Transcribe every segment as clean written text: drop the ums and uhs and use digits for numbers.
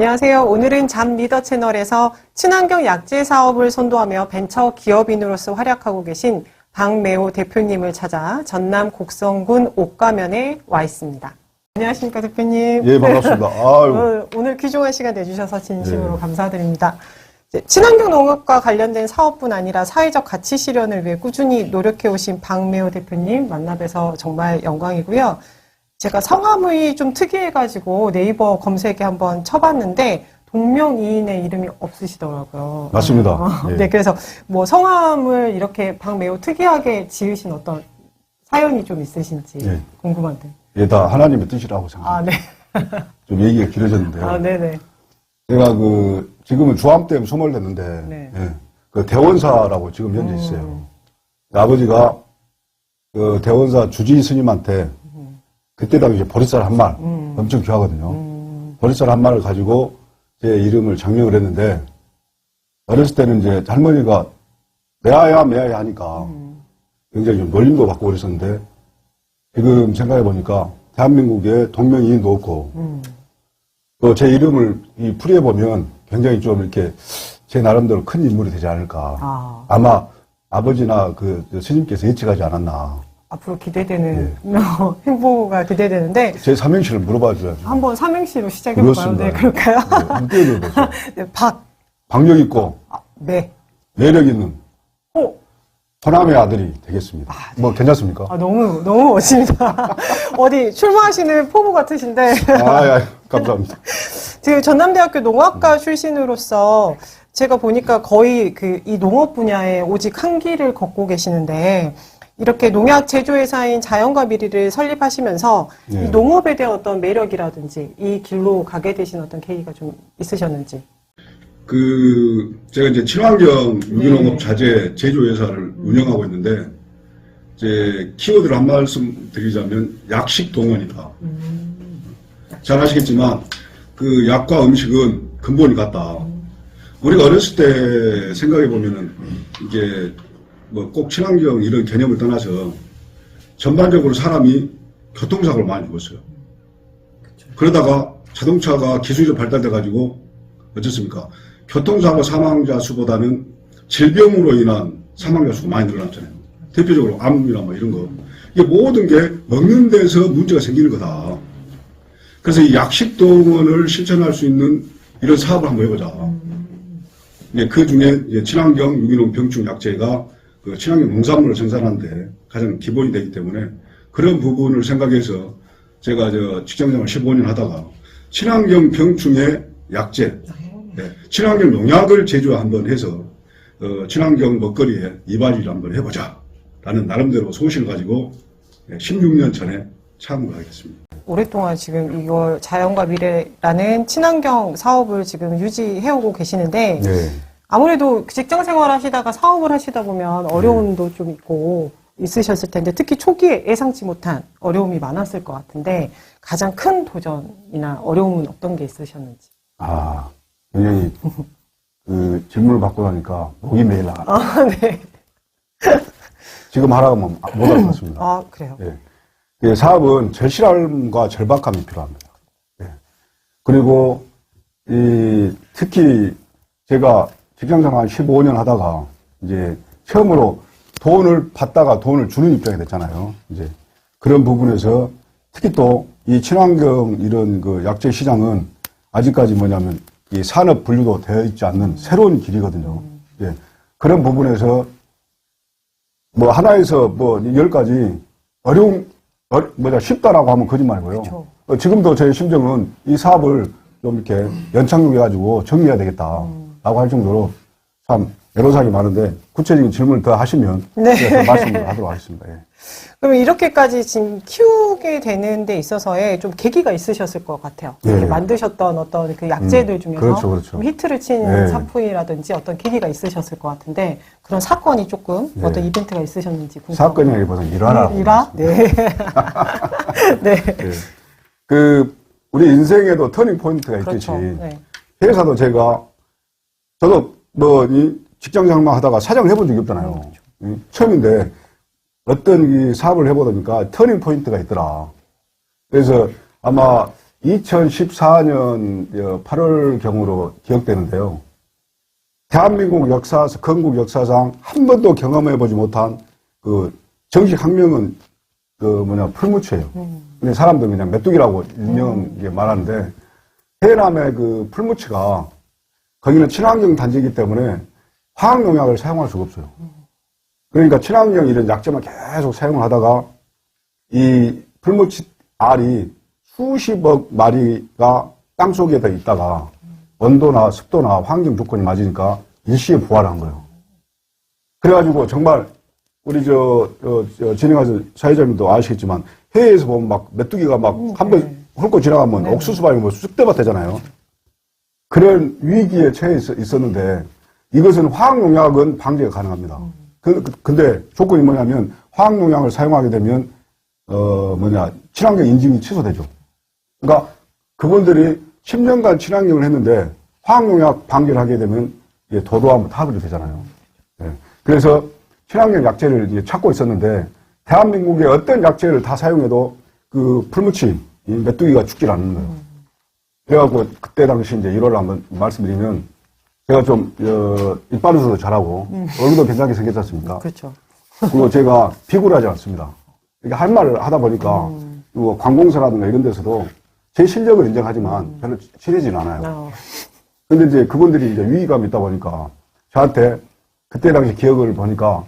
안녕하세요. 오늘은 잡리더 채널에서 친환경 약재 사업을 선도하며 벤처 기업인으로서 활약하고 계신 박매호 대표님을 찾아 전남 곡성군 옥가면에 와 있습니다. 안녕하십니까, 대표님. 예, 반갑습니다. 아유. 오늘 귀중한 시간 내주셔서 진심으로 감사드립니다. 친환경 농업과 관련된 사업뿐 아니라 사회적 가치 실현을 위해 꾸준히 노력해 오신 박매호 대표님 만나 뵈서 정말 영광이고요. 제가 성함이 좀 특이해가지고 네이버 검색에 한번 쳐봤는데 동명이인의 이름이 없으시더라고요. 맞습니다. 예. 네, 그래서 뭐 성함을 이렇게 박매호 특이하게 지으신 어떤 사연이 좀 있으신지 예. 궁금한데. 예, 다 하나님의 뜻이라고 생각합니다. 아, 네. 좀 얘기가 길어졌는데요. 아, 네네. 제가 지금은 주암 때문에 소멸 됐는데, 네. 예, 대원사라고 지금 현재 있어요. 아버지가 대원사 주지 스님한테 그때 당시 보리쌀 한 말, 엄청 귀하거든요. 보리쌀 한 말을 가지고 제 이름을 장명을 했는데, 어렸을 때는 이제 할머니가 매아야 하니까 굉장히 좀 놀림도 받고 그랬었는데, 지금 생각해보니까 대한민국에 동명이인도 없고, 또 제 이름을 풀이해보면 굉장히 좀 이렇게 제 나름대로 큰 인물이 되지 않을까. 아마 아버지나 스님께서 예측하지 않았나. 앞으로 기대되는 행보가 기대되는데 제 삼행시를 물어봐 줘야죠. 한번 삼행시로 시작해볼까요? 네, 그럴까요? 네, 네, 박력 있고 네. 매력 있는 오. 호남의 아들이 되겠습니다. 네. 뭐 괜찮습니까? 너무 멋집니다. 어디 출마하시는 포부 같으신데. 감사합니다. 지금 전남대학교 농학과 출신으로서 제가 보니까 거의 이 농업 분야에 오직 한 길을 걷고 계시는데 이렇게 농약 제조회사인 자연과 미리를 설립하시면서 이 농업에 대한 어떤 매력이라든지 이 길로 가게 되신 어떤 계기가 좀 있으셨는지. 제가 이제 친환경 유기농업 자재 제조회사를 운영하고 있는데, 이제 키워드를 한 말씀 드리자면 약식 동원이다. 잘 아시겠지만 그 약과 음식은 근본이 같다. 우리가 어렸을 때 생각해 보면은 이게 뭐 꼭 친환경 이런 개념을 떠나서 전반적으로 사람이 교통사고를 많이 죽었어요. 그러다가 자동차가 기술이 발달돼 가지고 어떻습니까? 교통사고 사망자 수보다는 질병으로 인한 사망자 수가 많이 늘어났잖아요. 대표적으로 암이나 뭐 이런 거. 이게 모든 게 먹는 데서 문제가 생기는 거다. 그래서 이 약식 동원을 실천할 수 있는 이런 사업을 한번 해보자. 그 중에 친환경 유기농 병충 약재가 친환경 농산물을 생산하는데 가장 기본이 되기 때문에 그런 부분을 생각해서 제가 직장생활 15년 하다가 친환경 병충해 약재, 친환경 농약을 제조 한번 해서 친환경 먹거리에 이바지를 한번 해보자 라는 나름대로 소신을 가지고 16년 전에 창업을 하겠습니다. 오랫동안 지금 이걸 자연과 미래라는 친환경 사업을 지금 유지해오고 계시는데 아무래도 직장 생활 하시다가 사업을 하시다 보면 어려움도 좀 있고 있으셨을 텐데 특히 초기에 예상치 못한 어려움이 많았을 것 같은데 가장 큰 도전이나 어려움은 어떤 게 있으셨는지. 굉장히 질문을 받고 나니까 목이 메일라. 네. 지금 하라고 하면 못 할 것 같습니다. 그래요? 사업은 절실함과 절박함이 필요합니다. 그리고 특히 제가 직장생활 15년 하다가 이제 처음으로 돈을 받다가 돈을 주는 입장이 됐잖아요. 이제 그런 부분에서 특히 또 이 친환경 이런 약재 시장은 아직까지 뭐냐면 이 산업 분류도 되어 있지 않는 새로운 길이거든요. 그런 부분에서 뭐 하나에서 뭐 10가지 쉽다라고 하면 거짓말이고요. 그렇죠. 지금도 제 심정은 이 사업을 좀 이렇게 연착륙해가지고 정리해야 되겠다라고 할 정도로 참 애로사항이 많은데 구체적인 질문을 더 하시면 더 말씀을 하도록 하겠습니다. 그러면 이렇게까지 지금 키우게 되는 데 있어서의 좀 계기가 있으셨을 것 같아요. 이렇게 만드셨던 어떤 그 약재들 중에서 그렇죠. 히트를 친 상품이라든지 어떤 계기가 있으셨을 것 같은데 그런 사건이 조금 어떤 이벤트가 있으셨는지 궁금합니다. 사건이라기보다는 일화라. 일화? 네. 네. 우리 인생에도 터닝 포인트가 있듯이 회사도 저도 직장 생활만 하다가 사장을 해본 적이 없잖아요. 처음인데 어떤 이 사업을 해보니까 터닝 포인트가 있더라. 그래서 아마 2014년 8월 경으로 기억되는데요. 대한민국 역사에서, 건국 역사상 한 번도 경험해보지 못한 그 정식 학명은 풀무치예요. 근데 사람들은 그냥 메뚜기라고 일명하게 말하는데, 해남의 그 풀무치가 거기는 친환경 단지이기 때문에 화학농약을 사용할 수가 없어요. 그러니까 친환경 이런 약재만 계속 사용을 하다가 이 풀무치 알이 수십억 마리가 땅 속에 있다가 온도나 습도나 환경 조건이 맞으니까 일시에 부활한 거예요. 그래가지고 정말 우리 진행하신 사회자님도 아시겠지만 해외에서 보면 막 메뚜기가 막 한 번 훑고 지나가면 옥수수밭이 뭐 쑥대밭 되잖아요. 그런 위기에 처해 있었는데 이것은 화학농약은 방제가 가능합니다. 근데 조건이 뭐냐면 화학농약을 사용하게 되면 친환경 인증이 취소되죠. 그러니까 그분들이 10년간 친환경을 했는데 화학농약 방제를 하게 되면 도도하면 타버리게 되잖아요. 네. 그래서 친환경 약재를 이제 찾고 있었는데 대한민국의 어떤 약재를 다 사용해도 그 풀무치, 이 메뚜기가 죽질 않는 거예요. 그래갖고 그때 당시 이제 1월을 한번 말씀드리면 제가 좀 이빨우수도 잘하고 얼굴도 괜찮게 생겼지 않습니까? 그렇죠. 그리고 제가 비굴하지 않습니다. 이렇게 할 말을 하다 보니까 관공서라든가 이런 데서도 제 실력을 인정하지만 별로 친해지는 않아요. 근데 이제 그분들이 이제 위기감이 있다 보니까 저한테 그때 당시 기억을 보니까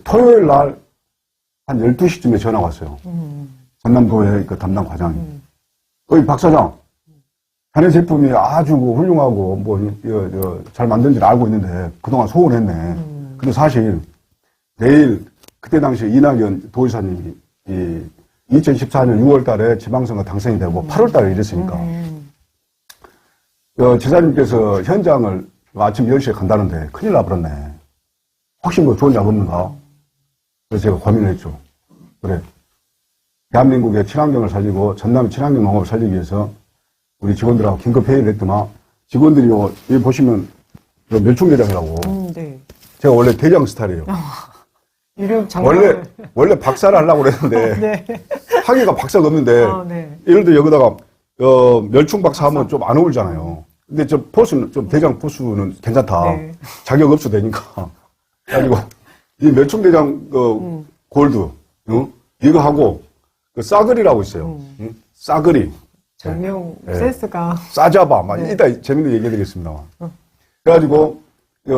토요일 날 한 12시쯤에 전화가 왔어요. 전남도의 그 담당 과장이. 어이, 박 사장. 자네 제품이 아주 훌륭하고 잘 만든지를 알고 있는데 그동안 소원했네. 근데 사실 내일 그때 당시 이낙연 도지사님이 2014년 6월 달에 지방선거 당선이 되고 8월 달에 이랬으니까 지사님께서 현장을 아침 10시에 간다는데 큰일 나버렸네. 혹시 뭐 좋은 약 없는가? 그래서 제가 고민을 했죠. 그래. 대한민국의 친환경을 살리고 전남의 친환경 농업을 살리기 위해서 우리 직원들하고 긴급 회의를 했더만 직원들이 여기 보시면 멸충대장이라고. 네. 제가 원래 대장 스타일이에요. 이름 장난. 원래 박사를 하려고 그랬는데 네. 학위가 박사가 없는데 네. 예를 들어 여기다가 멸충 박사 하면 좀 안 어울잖아요. 근데 저 포수는 좀 대장 포수는 괜찮다. 네. 자격 없어 되니까. 그래가지고 이 멸충대장 골드 이거 하고 그 싸그리라고 있어요. 싸그리. 장명 네. 센스가. 싸잡아. 막 네. 이따 재밌는 얘기 해드리겠습니다. 그래가지고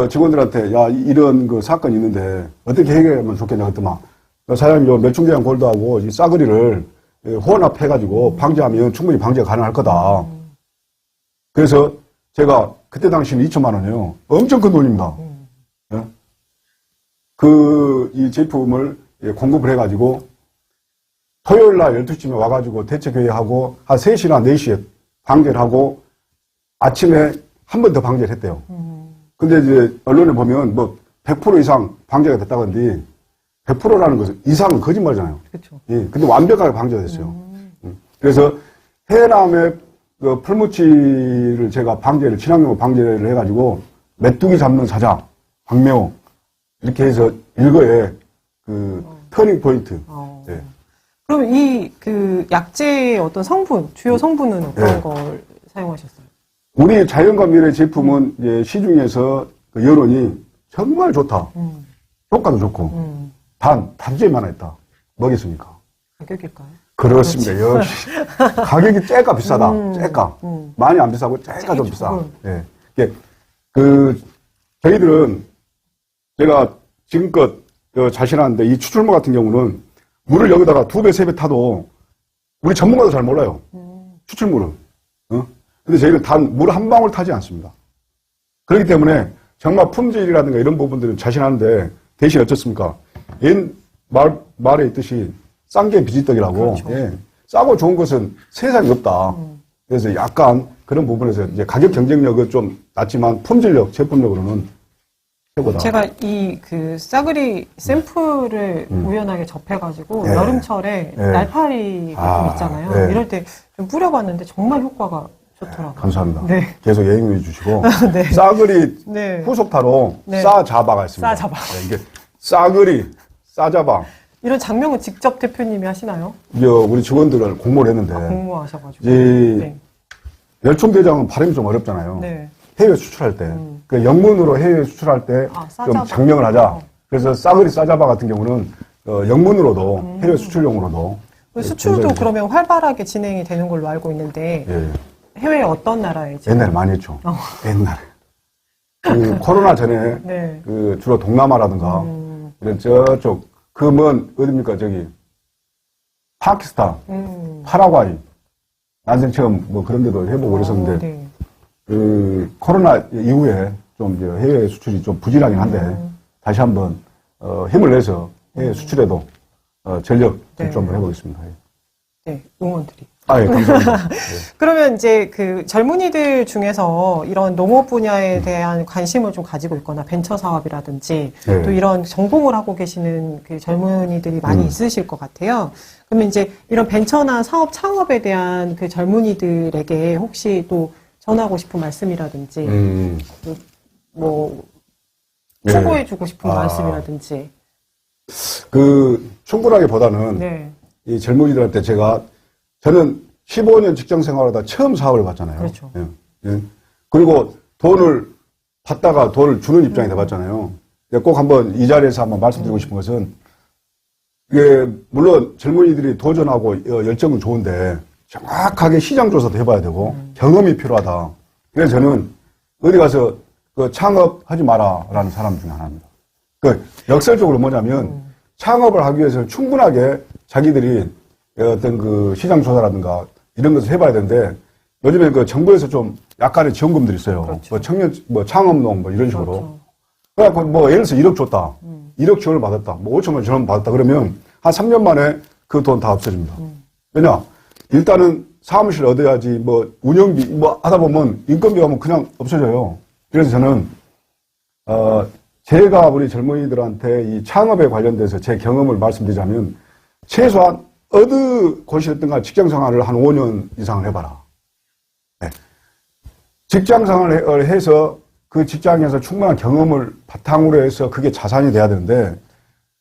직원들한테 야 이런 그 사건이 있는데 어떻게 해결하면 좋겠냐 그랬더만 사장님 요 멸충대장 골드하고 이 싸그리를 혼합해가지고 방제하면 충분히 방제가 가능할 거다. 그래서 제가 그때 당시는 2천만 원이요. 엄청 큰 돈입니다. 예? 이 제품을 공급을 해가지고 토요일 날 12시쯤에 와가지고 대책회의하고 한 3시나 4시에 방제를 하고 아침에 한 번 더 방제를 했대요. 근데 이제 언론에 보면 뭐 100% 이상 방제가 됐다고 하는데 100%라는 것은 이상은 거짓말이잖아요. 그렇죠. 예, 근데 완벽하게 방제가 됐어요. 그래서 해남의 그 풀무치를 제가 친환경 방제를 해가지고 메뚜기 잡는 사자, 박매호 이렇게 해서 일거에 그 터닝 포인트. 예. 그럼 이 그 약재의 어떤 주요 성분은 어떤 네. 걸 사용하셨어요? 우리 자연과 미래 제품은 이제 시중에서 그 여론이 정말 좋다. 효과도 좋고. 단점이 하나 있다. 뭐겠습니까? 가격일까요? 그렇습니다. 역시. 가격이 째까 비싸다. 째까. 많이 안 비싸고 째까 좀 비싸. 예. 저희들은 제가 지금껏 자신하는데 이 추출물 같은 경우는 물을 여기다가 2배, 3배 타도 우리 전문가도 잘 몰라요. 추출물은. 근데 저희는 물 한 방울 타지 않습니다. 그렇기 때문에 정말 품질이라든가 이런 부분들은 자신하는데 대신 어떻습니까? 말에 있듯이 싼 게 비지떡이라고. 그렇죠. 예. 싸고 좋은 것은 세상에 없다. 그래서 약간 그런 부분에서 이제 가격 경쟁력은 좀 낮지만 품질력, 제품력으로는 최고다. 제가 그 싸그리 샘플을 우연하게 접해가지고 네. 여름철에 네. 날파리가 좀 있잖아요. 네. 이럴 때 좀 뿌려봤는데 정말 효과가 좋더라고요. 감사합니다. 네. 계속 얘기해 주시고. 네. 싸그리 네. 후속타로 네. 싸자바가 있습니다. 싸자바. 네, 이게 싸그리, 싸자바. 이런 장명은 직접 대표님이 하시나요? 우리 직원들을 공모를 했는데, 공모하셔가지고. 이제 네. 멸종대장은 발음이 좀 어렵잖아요. 네. 해외 수출할 때, 그 영문으로 해외 수출할 때 좀 싸잡아. 장명을 하자. 그래서 싸그리 싸잡아 같은 경우는 영문으로도 해외 수출용으로도 수출도 굉장히 그러면 활발하게 진행이 되는 걸로 알고 있는데 예, 해외 어떤 나라에 지금? 옛날에 많이 했죠. 옛날에 그 코로나 전에 네. 그 주로 동남아라든가 이런 저쪽 그 먼 어딥니까 저기 파키스탄, 파라과이 난생 처음 뭐 그런 데도 해보고 그랬었는데 네. 그 코로나 이후에 좀 이제 해외 수출이 좀 부진하긴 한데 다시 한번 힘을 내서 해외 수출에도 전력 좀 해보겠습니다. 네, 응원드리. 예, 감사합니다. 네. 그러면 이제 그 젊은이들 중에서 이런 농업 분야에 대한 관심을 좀 가지고 있거나 벤처 사업이라든지 네. 또 이런 전공을 하고 계시는 그 젊은이들이 많이 있으실 것 같아요. 그러면 이제 이런 벤처나 사업 창업에 대한 그 젊은이들에게 혹시 또 전하고 싶은 말씀이라든지 뭐 네. 추구해주고 싶은 말씀이라든지. 그 충분하기보다는 네. 이 젊은이들한테 저는 15년 직장 생활하다 처음 사업을 봤잖아요. 그렇죠. 예, 예. 그리고 돈을 받다가 돈을 주는 입장이 돼봤잖아요. 꼭 한번 이 자리에서 한번 말씀드리고 싶은 것은 이게 물론 젊은이들이 도전하고 열정은 좋은데 정확하게 시장 조사도 해봐야 되고 경험이 필요하다. 그래서 저는 어디 가서 그 창업하지 마라라는 사람 중에 하나입니다. 그 역설적으로 뭐냐면 창업을 하기 위해서는 충분하게 자기들이 어떤 그 시장 조사라든가 이런 것을 해봐야 되는데 요즘에 그 정부에서 좀 약간의 지원금들이 있어요. 그렇죠. 뭐 청년, 뭐 창업농 뭐 이런 식으로. 그렇죠. 그래갖고 뭐 예를 들어서 1억 줬다. 1억 지원을 받았다. 뭐 5천만 지원을 받았다. 그러면 한 3년 만에 그 돈 다 없어집니다. 왜냐? 일단은 사무실 얻어야지 뭐 운영비 뭐 하다 보면 인건비가 뭐 그냥 없어져요. 그래서 저는 제가 우리 젊은이들한테 이 창업에 관련돼서 제 경험을 말씀드리자면 최소한 어느 곳이었든가 직장 생활을 한 5년 이상을 해봐라. 네. 직장 생활을 해서 그 직장에서 충분한 경험을 바탕으로 해서 그게 자산이 돼야 되는데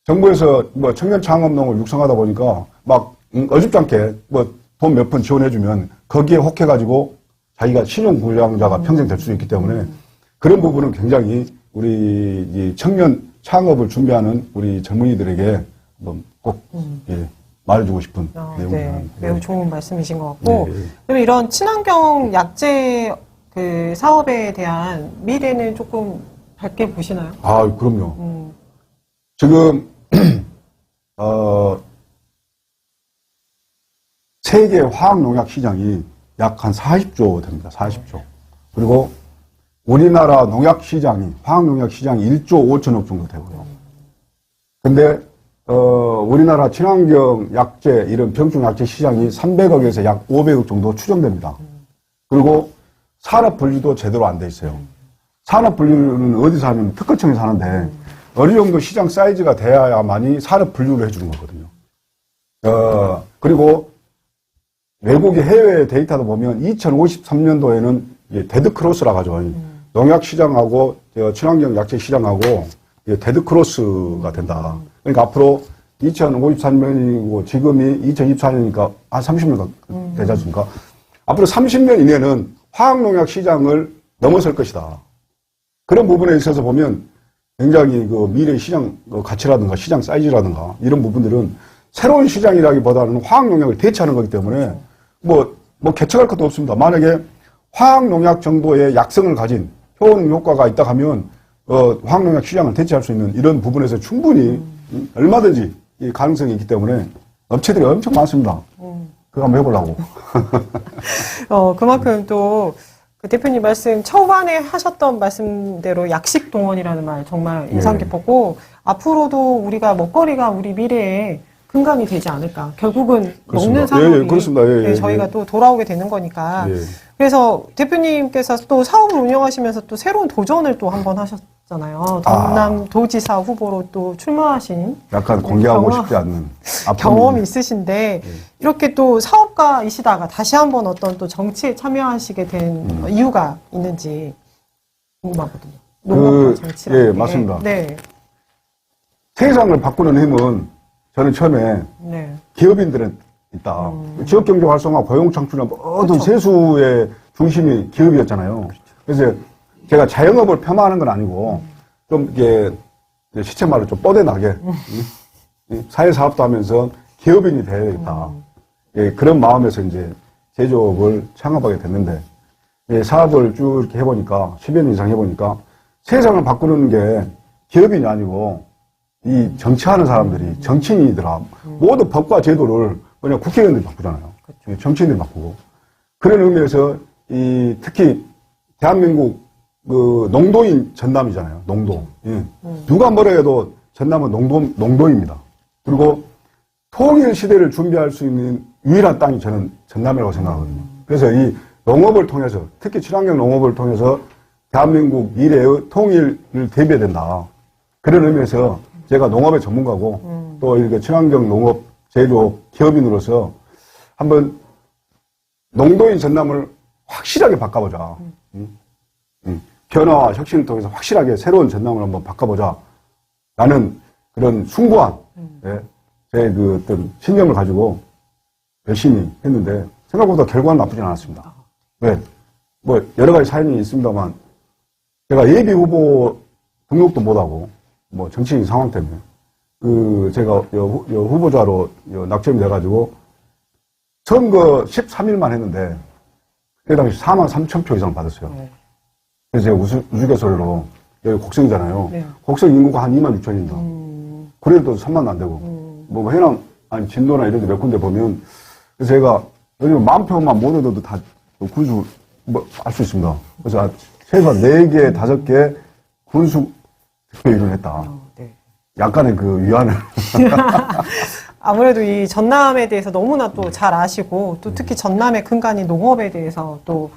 정부에서 뭐 청년 창업농을 육성하다 보니까 막 어줍잖게 뭐 돈 몇 푼 지원해주면 거기에 혹해가지고 자기가 신용불량자가 평생 될 수 있기 때문에 그런 부분은 굉장히 우리 이 청년 창업을 준비하는 우리 젊은이들에게 한번 꼭 예, 말해주고 싶은 내용입니다. 네, 매우 좋은 말씀이신 것 같고, 네, 네. 그럼 이런 친환경 약재 그 사업에 대한 미래는 조금 밝게 보시나요? 아, 그럼요. 지금 세계 화학농약 시장이 약 한 40조 됩니다. 40조. 그리고 우리나라 농약 시장이 화학농약 시장이 1조 5천억 정도 되고요. 근데 우리나라 친환경 약재 이런 병충 약재 시장이 300억에서 약 500억 정도 추정됩니다. 그리고 산업 분류도 제대로 안 돼 있어요. 산업 분류는 어디서 하면 특허청에서 하는데 어느 정도 시장 사이즈가 돼야만이 산업 분류를 해주는 거거든요. 그리고 외국의 해외 데이터도 보면 2053년도에는 데드크로스라고 하죠. 농약 시장하고 친환경 약재 시장하고 데드크로스가 된다. 그러니까 앞으로 2053년이고 지금이 2024년이니까 한 30년 되지 않습니까? 앞으로 30년 이내는 화학농약 시장을 넘어설 것이다. 그런 부분에 있어서 보면 굉장히 그 미래 시장 가치라든가 시장 사이즈라든가 이런 부분들은 새로운 시장이라기보다는 화학농약을 대체하는 거기 때문에 뭐 개척할 것도 없습니다. 만약에 화학농약 정도의 약성을 가진 효능 효과가 있다 하면 화학농약 시장을 대체할 수 있는 이런 부분에서 충분히 얼마든지 이 가능성이 있기 때문에 업체들이 엄청 많습니다. 그거 한번 해보려고. 그만큼 또 그 대표님 말씀 초반에 하셨던 말씀대로 약식 동원이라는 말 정말 인상 깊었고 앞으로도 우리가 먹거리가 우리 미래에 근간이 되지 않을까. 결국은 그렇습니다. 먹는 산업이 예, 그렇습니다. 저희가 또 돌아오게 되는 거니까. 예. 그래서 대표님께서 또 사업을 운영하시면서 또 새로운 도전을 또 한 번 하셨잖아요. 경남도지사 후보로 또 출마하신 약간 공개하고 싶지 않는 경험이 있으신데 이렇게 또 사업가이시다가 다시 한번 어떤 또 정치에 참여하시게 된 이유가 있는지 궁금하거든요. 농업과 정치라는 예, 게. 맞습니다. 네. 세상을 바꾸는 힘은 저는 처음에 네. 기업인들은 있다. 지역경제 활성화, 고용 창출이나 모든 그렇죠. 세수의 중심이 기업이었잖아요. 그래서 제가 자영업을 폄하하는 건 아니고 좀 이게 시쳇말로 좀 뻗어나게 사회사업도 하면서 기업인이 돼야 되겠다. 예, 그런 마음에서 이제 제조업을 창업하게 됐는데 예, 사업을 쭉 이렇게 해보니까 10여 년 이상 해보니까 세상을 바꾸는 게 기업인이 아니고 이 정치하는 사람들이 정치인이더라. 모든 법과 제도를 그냥 국회의원들이 바꾸잖아요. 그렇죠. 정치인들이 바꾸고. 그런 의미에서 이 특히 대한민국 그 농도인 전남이잖아요. 농도. 예. 누가 뭐라 해도 전남은 농도입니다. 그리고 통일 시대를 준비할 수 있는 유일한 땅이 저는 전남이라고 생각하거든요. 그래서 이 농업을 통해서 특히 친환경 농업을 통해서 대한민국 미래의 통일을 대비해야 된다. 그런 의미에서 제가 농업의 전문가고 또 이렇게 친환경 농업 제조 기업인으로서 한번 농도인 전남을 확실하게 바꿔보자. 변화와 혁신을 통해서 확실하게 새로운 전남을 한번 바꿔보자. 라는 그런 숭고한 예, 제 그 어떤 신념을 가지고 열심히 했는데 생각보다 결과는 나쁘진 않았습니다. 왜? 뭐 여러 가지 사연이 있습니다만 제가 예비 후보 등록도 못하고 뭐 정치적인 상황 때문에 그 제가 요 후보자로 낙점이 돼가지고 선거 13일만 했는데 그 당시 43,000표 이상 받았어요. 네. 그래서 제가 우스갯소리로 여기 곡성이잖아요. 네. 곡성 인구가 한 26,000입니다. 그래도 3만도 안 되고 뭐 해남 아니 진도나 이런 데 몇 군데 보면 그래서 제가 요즘 10,000표만 못 얻어도 다 군수 뭐 알 수 있습니다. 그래서 최소한 4개, 5개 군수 득표율을 했다. 네. 약간의 그 위안을. 아무래도 이 전남에 대해서 너무나 또 잘 아시고 또 특히 전남의 근간인 농업에 대해서 또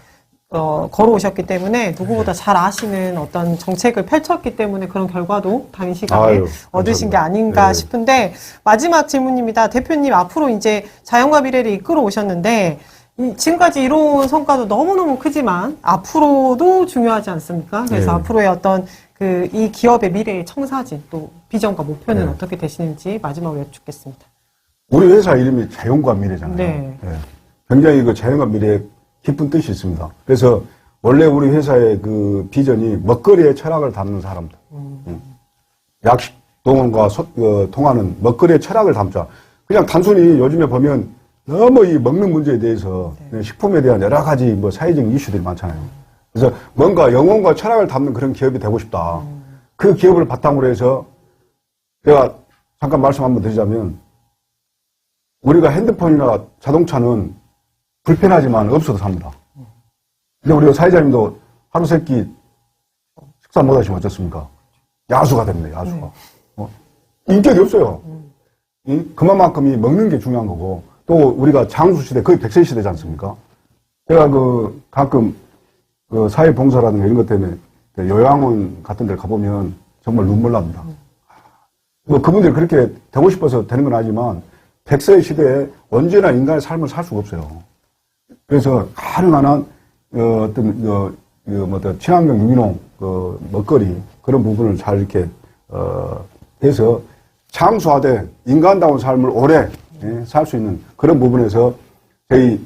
걸어오셨기 때문에 누구보다 잘 아시는 어떤 정책을 펼쳤기 때문에 그런 결과도 단시간에 아유, 얻으신 게 감사합니다. 아닌가 네. 싶은데 마지막 질문입니다. 대표님 앞으로 이제 자연과 미래를 이끌어 오셨는데 지금까지 이뤄온 성과도 너무너무 크지만 앞으로도 중요하지 않습니까? 그래서 네. 앞으로의 어떤 이 기업의 미래의 청사진 또 비전과 목표는 네. 어떻게 되시는지 마지막으로 여쭙겠습니다. 우리 회사 이름이 자연과 미래잖아요. 네. 네. 굉장히 그 자연과 미래에 깊은 뜻이 있습니다. 그래서 원래 우리 회사의 그 비전이 먹거리의 철학을 담는 사람들. 약식 동원과 통하는 먹거리의 철학을 담자. 그냥 단순히 요즘에 보면 너무 이 먹는 문제에 대해서 식품에 대한 여러 가지 뭐 사회적인 이슈들이 많잖아요. 그래서 뭔가 영혼과 철학을 담는 그런 기업이 되고 싶다. 그 기업을 바탕으로 해서 제가 잠깐 말씀 한번 드리자면 우리가 핸드폰이나 자동차는 불편하지만 없어도 삽니다. 근데 우리 사회자님도 하루 세끼 식사 못 하시면 어떻습니까? 야수가 됩니다, 야수가. 인격이 없어요. 그만큼이 먹는 게 중요한 거고, 또 우리가 장수시대, 거의 100세 시대지 않습니까? 제가 가끔 사회봉사라든가 이런 것 때문에 요양원 같은 데 가보면 정말 눈물 납니다. 뭐 그분들이 그렇게 되고 싶어서 되는 건 아니지만, 100세 시대에 언제나 인간의 삶을 살 수가 없어요. 그래서 가능한 한 친환경 유기농 먹거리 그런 부분을 잘 이렇게 해서 장수하되 인간다운 삶을 오래 살 수 있는 그런 부분에서 저희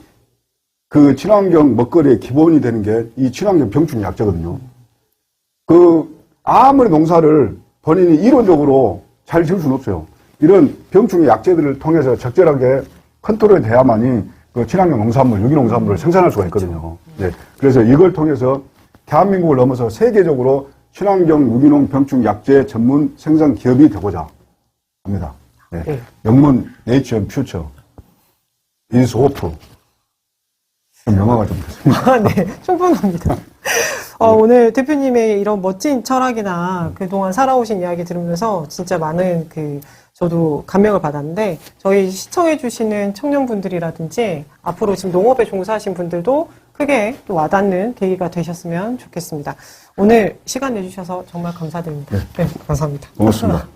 그 친환경 먹거리의 기본이 되는 게 이 친환경 병충 약제거든요. 아무리 농사를 본인이 이론적으로 잘 지을 수는 없어요. 이런 병충해 약제들을 통해서 적절하게 컨트롤이 돼야만이 그 친환경 농산물, 유기농산물을 생산할 수가 있거든요. 네. 그래서 이걸 통해서 대한민국을 넘어서 세계적으로 친환경 유기농 병충 약제 전문 생산 기업이 되고자 합니다. 네. 네. 영문 네이처 퓨처 is hope. 좀 영어가 좀 됐습니다. 아, 네, 충분합니다. 오늘 대표님의 이런 멋진 철학이나 그동안 살아오신 이야기 들으면서 진짜 많은 저도 감명을 받았는데, 저희 시청해주시는 청년분들이라든지, 앞으로 지금 농업에 종사하신 분들도 크게 또 와닿는 계기가 되셨으면 좋겠습니다. 오늘 시간 내주셔서 정말 감사드립니다. 네, 감사합니다. 고맙습니다.